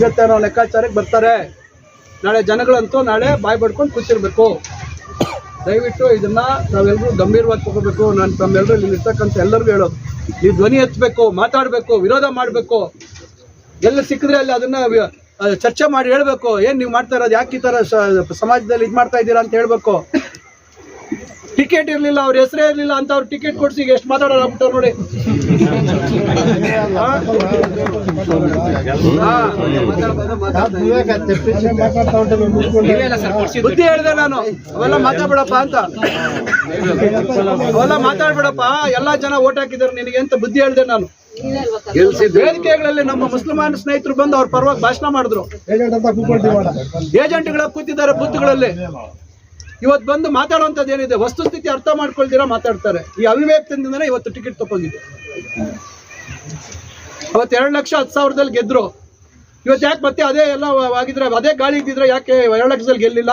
ಸಿಗುತ್ತೆ ಅನ್ನೋ ಲೆಕ್ಕಾಚಾರಕ್ಕೆ ಬರ್ತಾರೆ. ನಾಳೆ ಜನಗಳಂತೂ ನಾಳೆ ಬಾಯಿ ಬಡ್ಕೊಂಡು ಕೂತಿರ್ಬೇಕು. ದಯವಿಟ್ಟು ಇದನ್ನ ನಾವೆಲ್ಲರೂ ಗಂಭೀರವಾಗಿ ತಗೋಬೇಕು. ನಾನು ತಮ್ಮೆಲ್ಲರೂ ಇಲ್ಲಿ ಇರ್ತಕ್ಕಂಥ ಎಲ್ಲರಿಗೂ ಹೇಳೋದು, ನೀವು ಧ್ವನಿ ಎತ್ತಬೇಕು, ಮಾತಾಡಬೇಕು, ವಿರೋಧ ಮಾಡಬೇಕು. ಎಲ್ಲ ಸಿಕ್ಕಿದ್ರೆ ಅಲ್ಲಿ ಅದನ್ನ ಚರ್ಚೆ ಮಾಡಿ ಹೇಳ್ಬೇಕು. ಏನ್ ನೀವು ಮಾಡ್ತಾ ಇರೋದು, ಯಾಕೆ ಈ ತರ ಸಮಾಜದಲ್ಲಿ ಇದು ಮಾಡ್ತಾ ಇದ್ದೀರಾ ಅಂತ ಹೇಳ್ಬೇಕು. ಟಿಕೆಟ್ ಇರ್ಲಿಲ್ಲ, ಅವ್ರ ಹೆಸರೇ ಇರ್ಲಿಲ್ಲ ಅಂತ ಅವ್ರು ಟಿಕೆಟ್ ಕೊಡ್ಸಿ ಎಷ್ಟು ಮಾತಾಡೋರು ಆಗ್ಬಿಟ್ಟವ್ರು ನೋಡಿ. ಬುದ್ಧಿ ಹೇಳಿದೆ ನಾನು, ಅವೆಲ್ಲ ಮಾತಾಡ್ಬೇಡಪ್ಪ ಅಂತ. ಅವೆಲ್ಲ ಮಾತಾಡ್ಬೇಡಪ್ಪ, ಎಲ್ಲಾ ಜನ ಓಟ್ ಹಾಕಿದಾರೆ ನಿನಗೆ ಅಂತ ಬುದ್ಧಿ ಹೇಳಿದೆ ನಾನು. ವೇದಿಕೆಗಳಲ್ಲಿ ನಮ್ಮ ಮುಸಲ್ಮಾನ್ ಸ್ನೇಹಿತರು ಬಂದು ಅವ್ರ ಪರವಾಗಿ ಭಾಷಣ ಮಾಡಿದ್ರು. ಏಜೆಂಟ್ಗಳ ಕೂತಿದ್ದಾರೆ ಬೂತ್ಗಳಲ್ಲಿ. ಇವತ್ತು ಬಂದು ಮಾತಾಡುವಂಥದ್ದು ಏನಿದೆ, ವಸ್ತುಸ್ಥಿತಿ ಅರ್ಥ ಮಾಡ್ಕೊಳ್ತೀರಾ ಮಾತಾಡ್ತಾರೆ. ಈ ಅವಿವೇಕದಿಂದನೇ ಇವತ್ತು ಟಿಕೆಟ್ ತಗೊಂಡಿದ್ದು. ಅವತ್ತು 2,10,000 ಗೆದ್ರು. ಇವತ್ತು ಯಾಕೆ ಮತ್ತೆ ಅದೇ ಎಲ್ಲ ಆಗಿದ್ರೆ, ಅದೇ ಗಾಳಿ ಇದ್ದಿದ್ರೆ ಯಾಕೆ 2 ಲಕ್ಷದಲ್ಲಿ ಗೆಲ್ಲಿಲ್ಲ?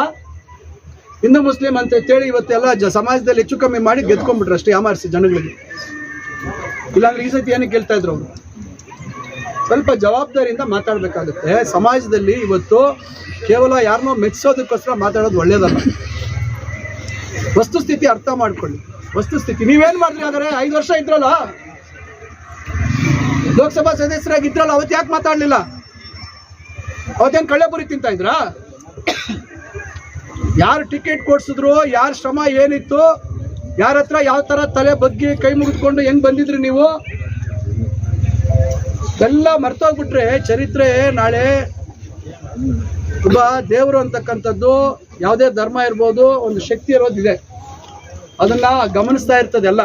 ಹಿಂದೂ ಮುಸ್ಲಿಂ ಅಂತ ಹೇಳಿ ಇವತ್ತೆಲ್ಲ ಸಮಾಜದಲ್ಲಿ ಹೆಚ್ಚು ಕಮ್ಮಿ ಮಾಡಿ ಗೆದ್ಕೊಂಡ್ಬಿಟ್ರು ಅಷ್ಟೇ, ಯಾಮಾರಿಸಿ ಜನಗಳಿಗೆ. ಇಲ್ಲಾಂದ್ರೆ ಈ ಸತಿ ಏನಕ್ಕೆ ಗೆಲ್ತಾ ಇದ್ರು ಅವರು? ಸ್ವಲ್ಪ ಜವಾಬ್ದಾರಿಯಿಂದ ಮಾತಾಡಬೇಕಾಗುತ್ತೆ. ಸಮಾಜದಲ್ಲಿ ಇವತ್ತು ಕೇವಲ ಯಾರನ್ನೋ ಮೆಚ್ಚಿಸೋದಕ್ಕೋಸ್ಕರ ಮಾತಾಡೋದು ಒಳ್ಳೇದಲ್ಲ. ವಸ್ತುಸ್ಥಿತಿ ಅರ್ಥ ಮಾಡ್ಕೊಳ್ಳಿ. ವಸ್ತುಸ್ಥಿತಿ ನೀವೇನ್ ಮಾಡಿದ್ರಿ? ಹಾಗಾದ್ರೆ 5 ವರ್ಷ ಇದ್ರಲ್ಲ, ಲೋಕಸಭಾ ಸದಸ್ಯರಾಗಿದ್ರಲ್ಲ, ಅವತ್ತು ಯಾಕೆ ಮಾತಾಡ್ಲಿಲ್ಲ? ಅವತ್ತೇನು ಕಳ್ಳೆಪುರಿ ತಿಂತ ಇದ್ರಾ? ಯಾರು ಟಿಕೆಟ್ ಕೊಡ್ಸಿದ್ರು, ಯಾರ ಶ್ರಮ ಏನಿತ್ತು, ಯಾರ ಹತ್ರ ಯಾವ ತರ ತಲೆ ಬಗ್ಗಿ ಕೈ ಮುಗಿದ್ಕೊಂಡು ಹೆಂಗ್ ಬಂದಿದ್ರಿ ನೀವು, ಎಲ್ಲ ಮರ್ತೋಗ್ಬಿಟ್ರೆ ಚರಿತ್ರೆ ನಾಳೆ ಒಬ್ಬ ದೇವರು ಅಂತಕ್ಕಂಥದ್ದು, ಯಾವುದೇ ಧರ್ಮ ಇರ್ಬೋದು, ಒಂದು ಶಕ್ತಿ ಇರೋದಿದೆ, ಅದನ್ನ ಗಮನಿಸ್ತಾ ಇರ್ತದೆ ಎಲ್ಲ.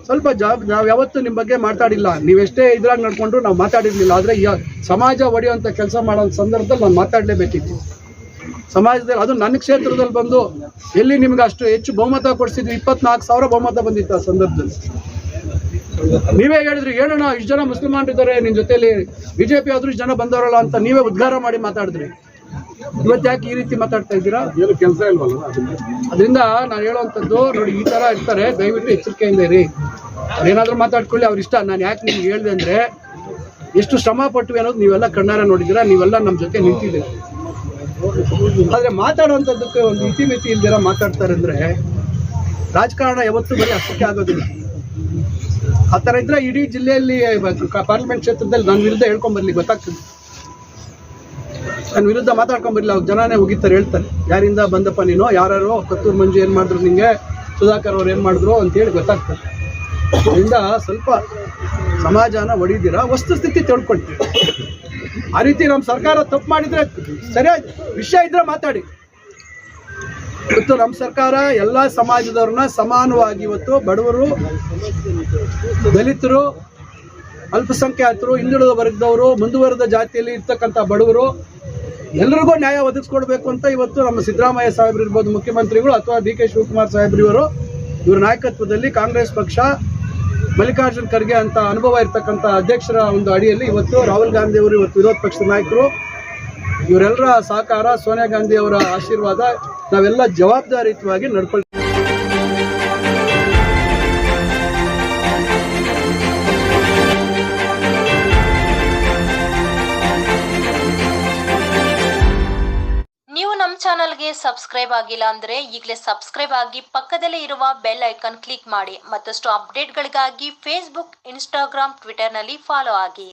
ಸ್ವಲ್ಪ ನಾವು ಯಾವತ್ತು ನಿಮ್ಮ ಬಗ್ಗೆ ಮಾತಾಡಿಲ್ಲ, ನೀವೆಷ್ಟೇ ಇದ್ರಾಗ ನಡ್ಕೊಂಡ್ರು ನಾವು ಮಾತಾಡಿರ್ಲಿಲ್ಲ. ಆದರೆ ಸಮಾಜ ಒಡೆಯುವಂಥ ಕೆಲಸ ಮಾಡೋ ಸಂದರ್ಭದಲ್ಲಿ ನಾನು ಮಾತಾಡಲೇಬೇಕಿತ್ತು. ಸಮಾಜದಲ್ಲಿ ಅದು ನನ್ನ ಕ್ಷೇತ್ರದಲ್ಲಿ ಬಂದು ಎಲ್ಲಿ ನಿಮ್ಗೆ ಅಷ್ಟು ಹೆಚ್ಚು ಬಹುಮತ ಕೊಡಿಸಿದ್ವಿ, 24,000 ಬಹುಮತ ಬಂದಿತ್ತು ಆ ಸಂದರ್ಭದಲ್ಲಿ. ನೀವೇ ಹೇಳಿದ್ರಿ, ಹೇಳೋಣ ಇಷ್ಟು ಜನ ಮುಸಲ್ಮಾನರಿದ್ದಾರೆ ನಿನ್ನ ಜೊತೆಲಿ, ಬಿಜೆಪಿ ಆದ್ರೂ ಇಷ್ಟು ಜನ ಬಂದವರಲ್ಲ ಅಂತ ನೀವೇ ಉದ್ಗಾರ ಮಾಡಿ ಮಾತಾಡಿದ್ರಿ. ಇವತ್ತು ಯಾಕೆ ಈ ರೀತಿ ಮಾತಾಡ್ತಾ ಇದ್ದೀರಾ? ಏನು ಕೆಲಸ ಇಲ್ವಲ್ಲ? ಅದರಿಂದ ನಾನು ಹೇಳುವಂಥದ್ದು ನೋಡಿ, ಈ ತರ ಇರ್ತಾರೆ, ದಯವಿಟ್ಟು ಎಚ್ಚರಿಕೆಯಿಂದ ಇರಿ. ಅವ್ರೇನಾದ್ರೂ ಮಾತಾಡ್ಕೊಳ್ಳಿ, ಅವ್ರ ಇಷ್ಟ. ನಾನು ಯಾಕೆ ನಿಮ್ಗೆ ಹೇಳಿದೆ ಅಂದ್ರೆ, ಎಷ್ಟು ಶ್ರಮ ಪಟ್ವಿ ಅನ್ನೋದು ನೀವೆಲ್ಲ ಕಣ್ಣಾರೆ ನೋಡಿದ್ದೀರಾ, ನೀವೆಲ್ಲ ನಮ್ಮ ಜೊತೆ ನಿಂತಿದ್ದೀರಾ. ಆದ್ರೆ ಮಾತಾಡುವಂಥದ್ದಕ್ಕೆ ಒಂದು ಇತಿಮಿತಿ ಇಲ್ದಿರ ಮಾತಾಡ್ತಾರೆ ಅಂದ್ರೆ ರಾಜಕಾರಣ ಯಾವತ್ತೂ ಬರೀ ಅಷ್ಟಕ್ಕೆ ಆಗೋದಿಲ್ಲ. ಆ ಥರ ಇದ್ರೆ ಇಡೀ ಜಿಲ್ಲೆಯಲ್ಲಿ ಪಾರ್ಲಿಮೆಂಟ್ ಕ್ಷೇತ್ರದಲ್ಲಿ ನನ್ನ ವಿರುದ್ಧ ಹೇಳ್ಕೊಂಬರ್ಲಿ, ಗೊತ್ತಾಗ್ತದೆ. ನನ್ನ ವಿರುದ್ಧ ಮಾತಾಡ್ಕೊಂಬರ್ಲಿ, ಅವ್ರು ಜನನೇ ಹೋಗಿರ್ತಾರೆ, ಹೇಳ್ತಾರೆ ಯಾರಿಂದ ಬಂದಪ್ಪ ನೀನು, ಯಾರು ಕತ್ತೂರು ಮಂಜು ಏನು ಮಾಡಿದ್ರು ನಿಂಗೆ, ಸುಧಾಕರ್ ಅವ್ರು ಏನು ಮಾಡಿದ್ರು ಅಂತೇಳಿ ಗೊತ್ತಾಗ್ತದೆ. ಅದರಿಂದ ಸ್ವಲ್ಪ ಸಮಾಜನ ಒಡಿದ್ದೀರಾ, ವಸ್ತುಸ್ಥಿತಿ ತಿಳ್ಕೊಳ್ತೀವಿ. ಆ ರೀತಿ ನಮ್ಮ ಸರ್ಕಾರ ತಪ್ಪು ಮಾಡಿದ್ರೆ ಸರಿಯಾಗಿ ವಿಷಯ ಇದ್ರೆ ಮಾತಾಡಿ. ಇವತ್ತು ನಮ್ಮ ಸರ್ಕಾರ ಎಲ್ಲ ಸಮಾಜದವ್ರನ್ನ ಸಮಾನವಾಗಿ, ಇವತ್ತು ಬಡವರು, ದಲಿತರು, ಅಲ್ಪಸಂಖ್ಯಾತರು, ಹಿಂದುಳಿದ ವರ್ಗದವರು, ಮುಂದುವರೆದ ಜಾತಿಯಲ್ಲಿ ಇರ್ತಕ್ಕಂಥ ಬಡವರು ಎಲ್ಲರಿಗೂ ನ್ಯಾಯ ಒದಗಿಸ್ಕೊಡ್ಬೇಕು ಅಂತ ಇವತ್ತು ನಮ್ಮ ಸಿದ್ದರಾಮಯ್ಯ ಸಾಹೇಬ್ರು ಇರ್ಬೋದು, ಮುಖ್ಯಮಂತ್ರಿಗಳು, ಅಥವಾ ಡಿ ಕೆ ಶಿವಕುಮಾರ್ ಸಾಹೇಬ್ರಿವರು, ಇವರ ನಾಯಕತ್ವದಲ್ಲಿ ಕಾಂಗ್ರೆಸ್ ಪಕ್ಷ, ಮಲ್ಲಿಕಾರ್ಜುನ್ ಖರ್ಗೆ ಅಂತ ಅನುಭವ ಇರ್ತಕ್ಕಂಥ ಅಧ್ಯಕ್ಷರ ಒಂದು ಅಡಿಯಲ್ಲಿ ಇವತ್ತು ರಾಹುಲ್ ಗಾಂಧಿ ಅವರು, ಇವತ್ತು ವಿರೋಧ ಪಕ್ಷದ ನಾಯಕರು, ಇವರೆಲ್ಲರ ಸಹಕಾರ, ಸೋನಿಯಾ ಗಾಂಧಿ ಅವರ ಆಶೀರ್ವಾದ, ನಾವೆಲ್ಲ ಜವಾಬ್ದಾರಿಯುತವಾಗಿ ನಡ್ಕೊಳ್ತೀವಿ. ನೀವು ನಮ್ಮ ಚಾನಲ್ಗೆ ಸಬ್ಸ್ಕ್ರೈಬ್ ಆಗಿಲ್ಲ ಅಂದ್ರೆ ಈಗಲೇ ಸಬ್ಸ್ಕ್ರೈಬ್ ಆಗಿ ಪಕ್ಕದಲ್ಲೇ ಇರುವ ಬೆಲ್ ಐಕಾನ್ ಕ್ಲಿಕ್ ಮಾಡಿ. ಮತ್ತಷ್ಟು ಅಪ್ಡೇಟ್ಗಳಿಗಾಗಿ ಫೇಸ್ಬುಕ್, ಇನ್ಸ್ಟಾಗ್ರಾಮ್, ಟ್ವಿಟರ್ನಲ್ಲಿ ಫಾಲೋ ಆಗಿ.